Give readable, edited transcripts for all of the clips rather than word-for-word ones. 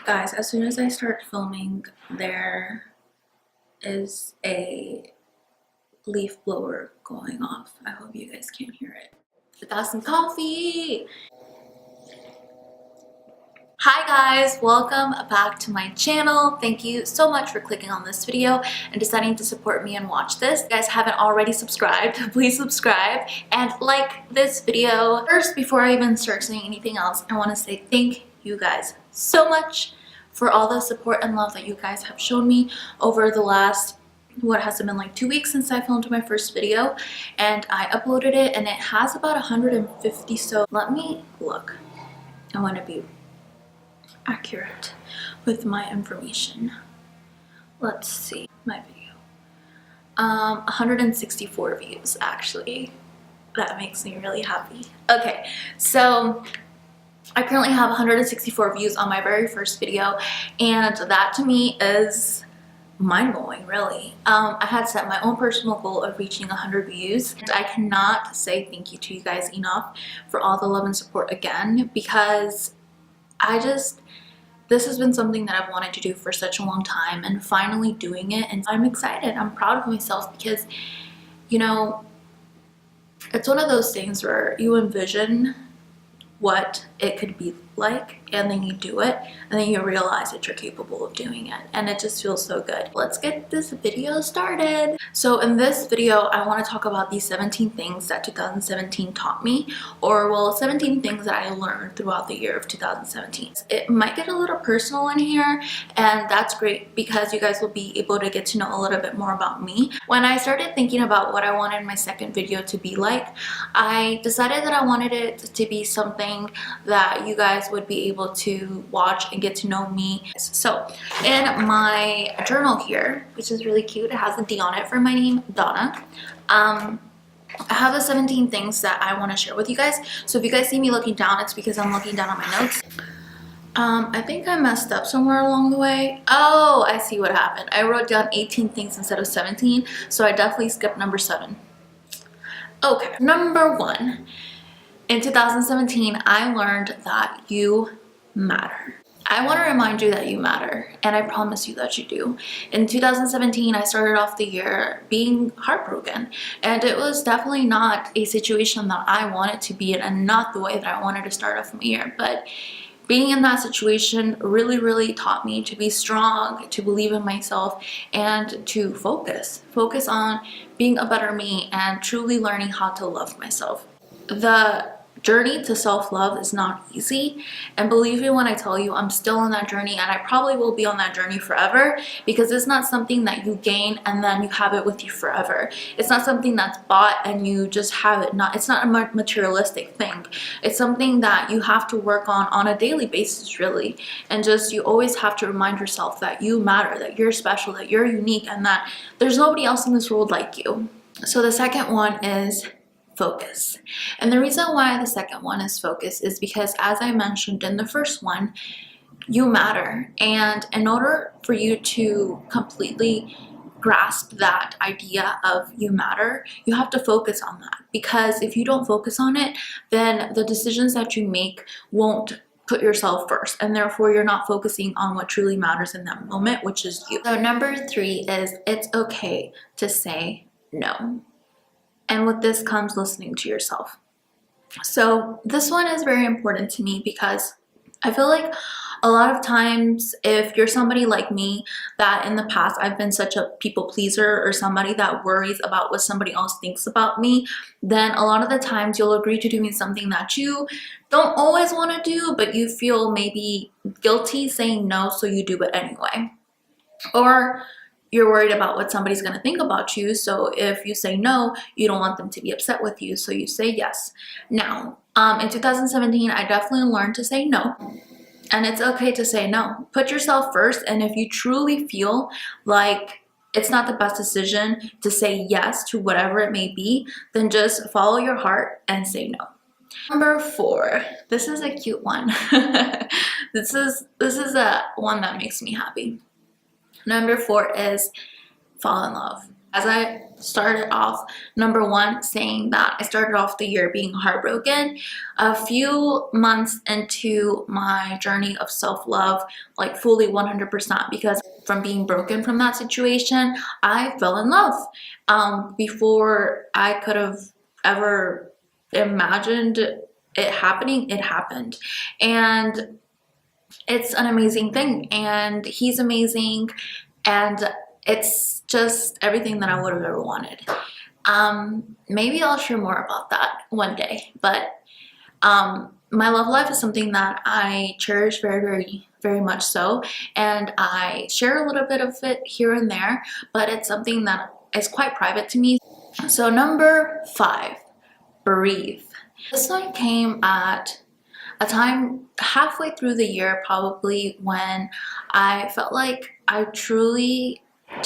Guys, as soon as I start filming, there is a leaf blower going off. I hope you guys can't hear it. I got some coffee! Hi guys, welcome back to my channel. Thank you so much for clicking on this video and deciding to support me and watch this. If you guys haven't already subscribed, please subscribe and like this video. First, before I even start saying anything else, I want to say thank you guys so much for all the support and love that you guys have shown me over the last, what has it been, like 2 weeks since I filmed my first video, and I uploaded it and it has about 150. So let me look. I want to be accurate with my information. Let's see my video. 164 views actually. That makes me really happy. Okay, so I currently have 164 views on my very first video, and that to me is mind-blowing, really. I had set my own personal goal of reaching 100 views, and I cannot say thank you to you guys enough for all the love and support again, because this has been something that I've wanted to do for such a long time, and finally doing it, and I'm excited. I'm proud of myself because, you know, it's one of those things where you envision what it could be like, and then you do it, and then you realize that you're capable of doing it, and it just feels so good. Let's get this video started. So in this video, I want to talk about these 17 things that 2017 taught me, or well, 17 things that I learned throughout the year of 2017. It might get a little personal in here, and that's great because you guys will be able to get to know a little bit more about me. When I started thinking about what I wanted my second video to be like, I decided that I wanted it to be something that you guys would be able to watch and get to know me. So in my journal here, which is really cute, it has a D on it for my name, Donna. I have the 17 things that I want to share with you guys. So if you guys see me looking down, it's because I'm looking down on my notes. I think I messed up somewhere along the way. Oh, I see what happened. I wrote down 18 things instead of 17, so I definitely skipped number 7. Okay, number 1. In 2017, I learned that you matter. I want to remind you that you matter, and I promise you that you do. In 2017, I started off the year being heartbroken, and it was definitely not a situation that I wanted to be in, and not the way that I wanted to start off my year. But being in that situation really taught me to be strong, to believe in myself, and to focus on being a better me and truly learning how to love myself. The journey to self-love is not easy, and believe me when I tell you, I'm still on that journey, and I probably will be on that journey forever, because it's not something that you gain and then you have it with you forever. It's not something that's bought and you just have it. It's not a materialistic thing. It's something that you have to work on a daily basis, really, and just you always have to remind yourself that you matter, that you're special, that you're unique, and that there's nobody else in this world like you. So the second one is focus. And the reason why the second one is focus is because, as I mentioned in the first one, you matter. And in order for you to completely grasp that idea of you matter, you have to focus on that. Because if you don't focus on it, then the decisions that you make won't put yourself first, and therefore you're not focusing on what truly matters in that moment, which is you. So number 3 is it's okay to say no. And with this comes listening to yourself. So this one is very important to me because I feel like a lot of times, if you're somebody like me, that in the past I've been such a people pleaser, or somebody that worries about what somebody else thinks about me, then a lot of the times you'll agree to doing something that you don't always want to do, but you feel maybe guilty saying no, so you do it anyway. Or you're worried about what somebody's going to think about you, so if you say no, you don't want them to be upset with you, so you say yes. Now, in 2017, I definitely learned to say no, and it's okay to say no. Put yourself first, and if you truly feel like it's not the best decision to say yes to whatever it may be, then just follow your heart and say no. Number 4, this is a cute one. This is a one that makes me happy. Number 4 is fall in love. As I started off, number one, saying that I started off the year being heartbroken. A few months into my journey of self-love, like fully 100%, because from being broken from that situation, I fell in love. Before I could have ever imagined it happening, it happened. And it's an amazing thing, and he's amazing, and it's just everything that I would have ever wanted. Maybe I'll share more about that one day, but my love life is something that I cherish very, very, very much so, and I share a little bit of it here and there, but it's something that is quite private to me. So number 5, breathe. This one came at a time halfway through the year, probably, when I felt like I truly I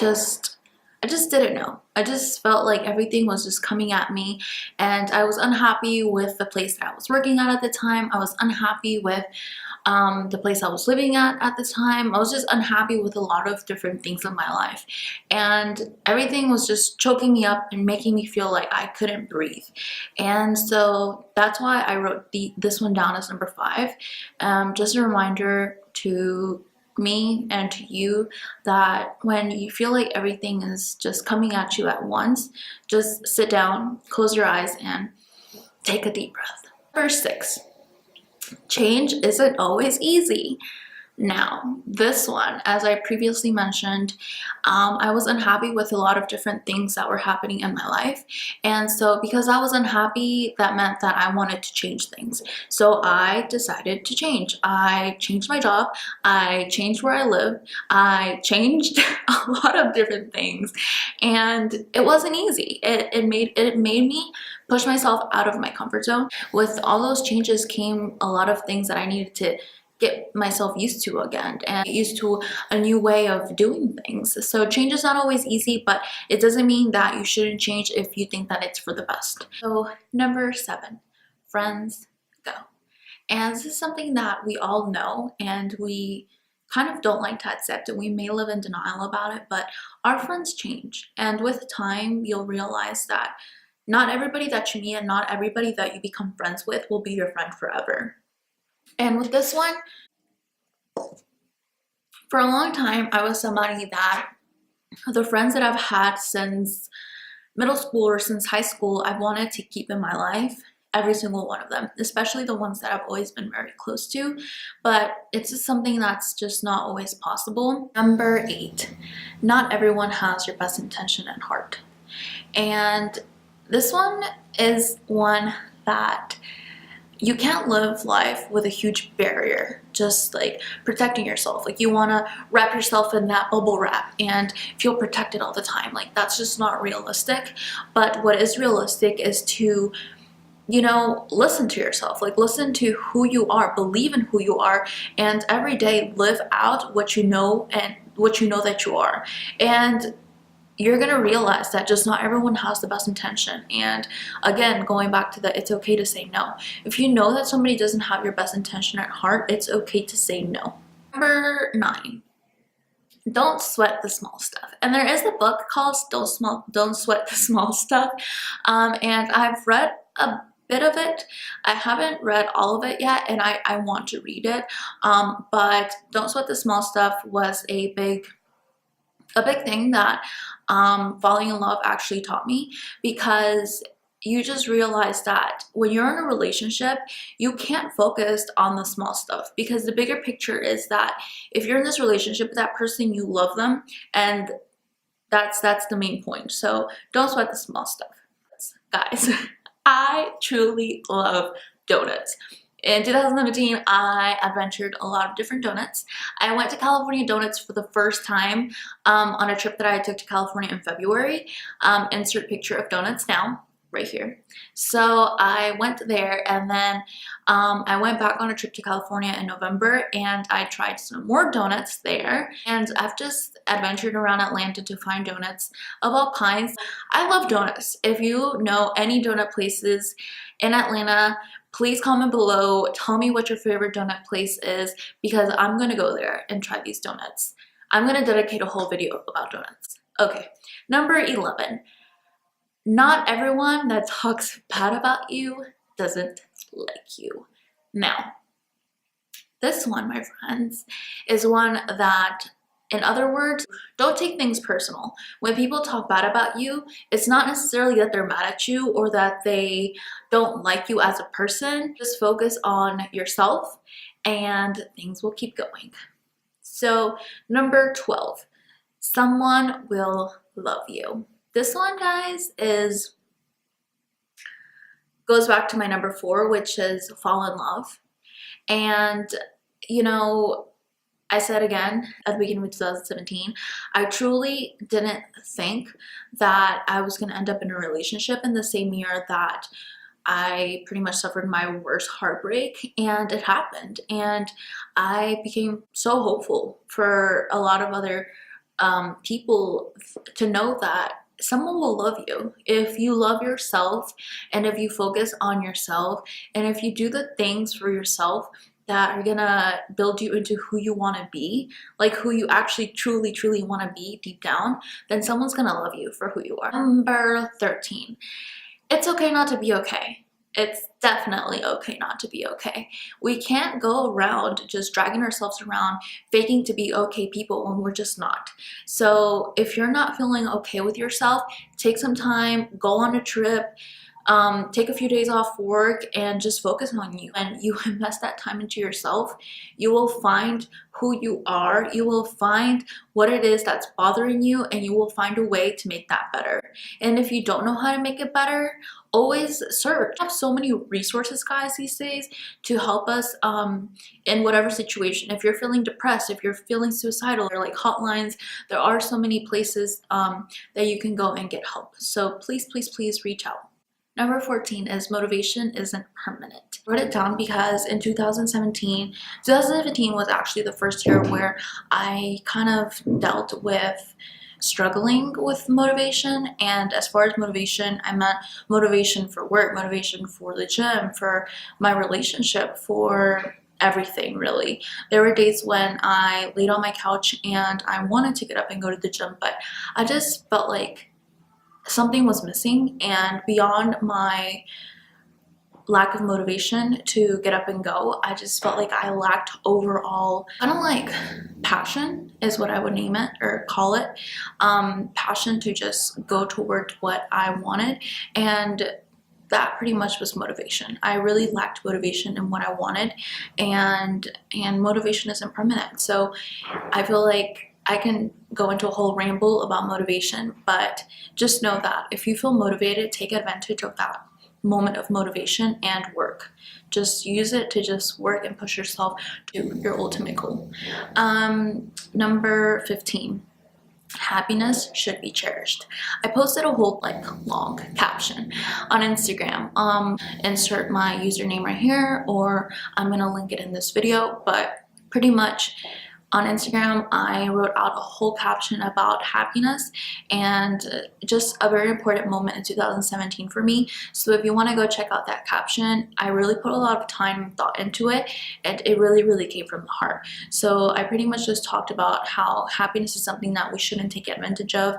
just didn't know. I just felt like everything was just coming at me, and I was unhappy with the place that I was working at the time. I was unhappy with the place I was living at the time. I was just unhappy with a lot of different things in my life, and everything was just choking me up and making me feel like I couldn't breathe. And so that's why I wrote this one down as number 5. Just a reminder to me and to you that when you feel like everything is just coming at you at once, just sit down, close your eyes, and take a deep breath. Number 6, change isn't always easy. Now, this one, as I previously mentioned, I was unhappy with a lot of different things that were happening in my life. And so because I was unhappy, that meant that I wanted to change things. So I decided to change. I changed my job. I changed where I live. I changed a lot of different things. And it wasn't easy. It made me push myself out of my comfort zone. With all those changes came a lot of things that I needed to get myself used to again, and get used to a new way of doing things. So change is not always easy, but it doesn't mean that you shouldn't change if you think that it's for the best. So number 7, friends go. And this is something that we all know, and we kind of don't like to accept it. We may live in denial about it, but our friends change. And with time, you'll realize that not everybody that you meet and not everybody that you become friends with will be your friend forever. And with this one, for a long time, I was somebody that the friends that I've had since middle school or since high school, I wanted to keep in my life, every single one of them, especially the ones that I've always been very close to, but it's just something that's just not always possible. Number 8, not everyone has your best intention at heart. And this one is one that you can't live life with a huge barrier, just like protecting yourself. Like you wanna wrap yourself in that bubble wrap and feel protected all the time. Like that's just not realistic. But what is realistic is to, you know, listen to yourself, like listen to who you are, believe in who you are, and every day live out what you know and what you know that you are. And you're gonna realize that just not everyone has the best intention. And again, going back to the it's okay to say no. If you know that somebody doesn't have your best intention at heart, it's okay to say no. Number 9, don't sweat the small stuff. And there is a book called Don't Sweat the Small Stuff. And I've read a bit of it. I haven't read all of it yet, and I want to read it. But Don't Sweat the Small Stuff was a big thing that falling in love actually taught me, because you just realize that when you're in a relationship, you can't focus on the small stuff, because the bigger picture is that if you're in this relationship with that person, you love them, and that's the main point. So don't sweat the small stuff. Guys, I truly love donuts. In 2017, I adventured a lot of different donuts. I went to California Donuts for the first time on a trip that I took to California in February. Insert picture of donuts now, right here. So I went there, and then I went back on a trip to California in November, and I tried some more donuts there. And I've just adventured around Atlanta to find donuts of all kinds. I love donuts. If you know any donut places in Atlanta, please comment below, tell me what your favorite donut place is, because I'm gonna go there and try these donuts. I'm gonna dedicate a whole video about donuts. Okay, number 11. Not everyone that talks bad about you doesn't like you. Now, this one, my friends, is one that, in other words, don't take things personal. When people talk bad about you, it's not necessarily that they're mad at you or that they don't like you as a person. Just focus on yourself and things will keep going. So, number 12, someone will love you. This one, guys, goes back to my number 4, which is fall in love. And you know, I said again at the beginning of 2017, I truly didn't think that I was going to end up in a relationship in the same year that I pretty much suffered my worst heartbreak, and it happened. And I became so hopeful for a lot of other people to know that someone will love you if you love yourself, and if you focus on yourself, and if you do the things for yourself that are gonna build you into who you want to be, like who you actually truly want to be deep down, then someone's gonna love you for who you are. Number 13, it's okay not to be okay. It's definitely okay not to be okay. We can't go around just dragging ourselves around faking to be okay people when we're just not. So if you're not feeling okay with yourself, take some time, go on a trip, take a few days off work and just focus on you. And you invest that time into yourself, you will find who you are, you will find what it is that's bothering you, and you will find a way to make that better. And if you don't know how to make it better, always search. I have so many resources, guys, these days to help us in whatever situation. If you're feeling depressed, if you're feeling suicidal, there are like hotlines, there are so many places that you can go and get help. So please reach out. Number 14 is motivation isn't permanent. I wrote it down because in 2017 was actually the first year where I kind of dealt with struggling with motivation. And as far as motivation, I meant motivation for work, motivation for the gym, for my relationship, for everything really. There were days when I laid on my couch and I wanted to get up and go to the gym, but I just felt like something was missing, and beyond my lack of motivation to get up and go, I just felt like I lacked overall kind of like passion is what I would name it or call it, passion to just go toward what I wanted. And that pretty much was motivation. I really lacked motivation in what I wanted, and motivation isn't permanent. So I feel like I can go into a whole ramble about motivation, but just know that if you feel motivated, take advantage of that moment of motivation and work. Just use it to just work and push yourself to your ultimate goal. Number 15. Happiness should be cherished. I posted a whole like long caption on Instagram. Insert my username right here, or I'm gonna link it in this video, but pretty much on Instagram, I wrote out a whole caption about happiness and just a very important moment in 2017 for me. So if you want to go check out that caption, I really put a lot of time and thought into it, and it really came from the heart. So I pretty much just talked about how happiness is something that we shouldn't take advantage of.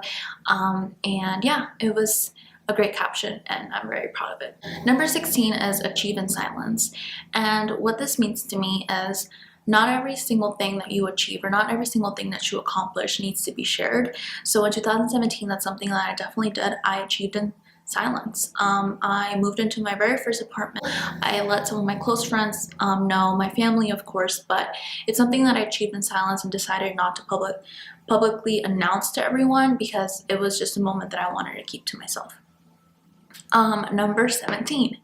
And yeah, it was a great caption and I'm very proud of it. Number 16 is achieve in silence. And what this means to me is not every single thing that you achieve or not every single thing that you accomplish needs to be shared. So in 2017, that's something that I definitely did. I achieved in silence. I moved into my very first apartment. I let some of my close friends know, my family of course, but it's something that I achieved in silence and decided not to publicly announce to everyone because it was just a moment that I wanted to keep to myself. Number 17.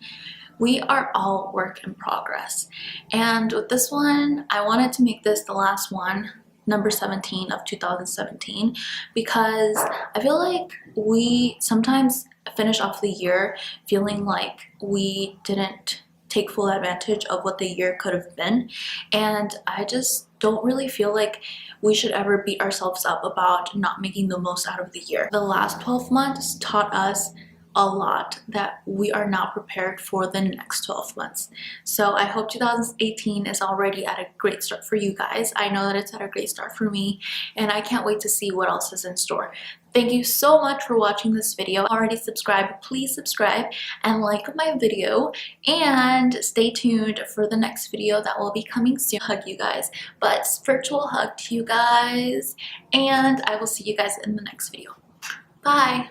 We are all work in progress. And with this one, I wanted to make this the last one, number 17 of 2017, because I feel like we sometimes finish off the year feeling like we didn't take full advantage of what the year could have been. And I just don't really feel like we should ever beat ourselves up about not making the most out of the year. The last 12 months taught us a lot that we are not prepared for the next 12 months. So I hope 2018 is already at a great start for you guys. I know that it's at a great start for me, and I can't wait to see what else is in store. Thank you so much for watching this video. Already subscribed, please subscribe and like my video, and stay tuned for the next video that will be coming soon. Hug you guys, but virtual hug to you guys, and I will see you guys in the next video. Bye.